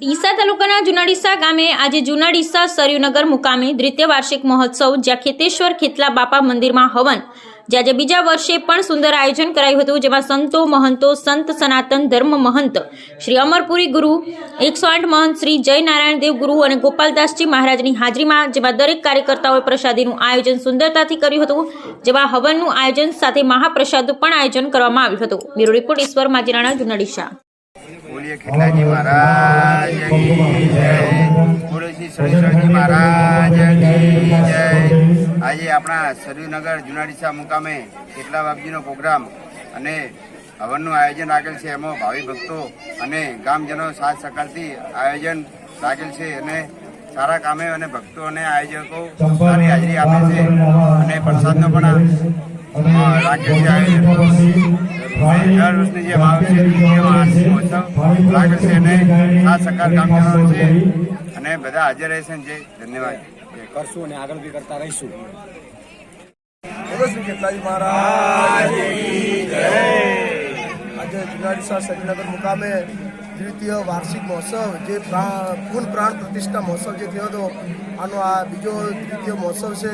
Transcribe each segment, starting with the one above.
ડીસા તાલુકાના જૂના ડીસા ગામે આજે જૂના ડીસા સરયુનગર મુકામે દ્વિતીય વાર્ષિક મહોત્સવ જ્યાં ખેતેશ્વર ખેતલા બાપા મંદિરમાં હવન જે આજે બીજા વર્ષે પણ સુંદર આયોજન કરાયું હતું, જેમાં સંતો મહંતો સંત સનાતન ધર્મ મહંત શ્રી અમરપુરી ગુરુ 108 મહંત શ્રી જય નારાયણ દેવ ગુરુ અને ગોપાલદાસજી મહારાજની હાજરીમાં જેમાં દરેક કાર્યકર્તાઓએ પ્રસાદીનું આયોજન સુંદરતાથી કર્યું હતું, જેમાં હવનનું આયોજન સાથે મહાપ્રસાદનું પણ આયોજન કરવામાં આવ્યું હતું। બ્યુરો રિપોર્ટ ઈશ્વર માજીરાણા, જૂના ડીસા। बोलिए खेतलाजी महाराज की जय, बोलो श्री सुरेश्वरजी महाराज की जय। आज अपना सरयूनगर जूना ડીસા मुकामे खेतला बापजीनो प्रोग्राम अने हवनનું આયોજન રાખેલ છે। એમાં ભાવિ ભક્તો અને ગામજનો સાથ સહકારથી આયોજન રાખેલ છે અને સારા કામે અને ભક્તો અને આયોજકો સારી હાજરી આપે છે અને પ્રસાદનો પણ રાખેલ છે આયોજન। દર વર્ષની જેમ આવે છે વાર્ષિક મહોત્સવ રાખે છે અને સાથ સહકાર કામજનો છે અને બધા હાજર રહેશે છે। ધન્યવાદ કરશું અને આગળ બી કરતા રહીશું। બોલો શ્રી ખેતલાજી મહારાજ કી જય। આજે જૂના ડીસા સરયુનગર મુકામે દ્વિતીય વાર્ષિક મહોત્સવ જે પૂર્ણ પ્રાણ પ્રતિષ્ઠા મહોત્સવ જે થયો હતો, આનો આ બીજો દ્વિતીય મહોત્સવ છે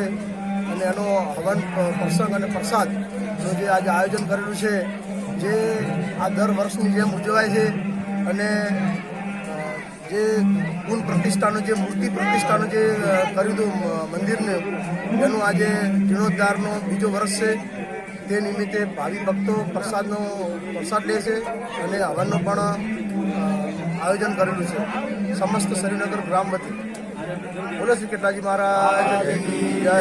અને એનો હવન પ્રસંગ અને પ્રસાદનું જે આજે આયોજન કરેલું છે, જે આ દર વર્ષની જેમ ઉજવાય છે અને જે પૂર્ણ પ્રતિષ્ઠાનું જે મૂર્તિ પ્રતિષ્ઠાનું જે કર્યું હતું મંદિરને, એનું આજે જીર્ણોદ્ધારનો બીજો વર્ષ છે। તે નિમિત્તે ભાવિ ભક્તો પ્રસાદ લે છે અને હવનનું પણ આયોજન કરેલું છે સમસ્ત સરયુનગર ગ્રામ વતી। બોલો શ્રી ખેતલાજી મહારાજ જય।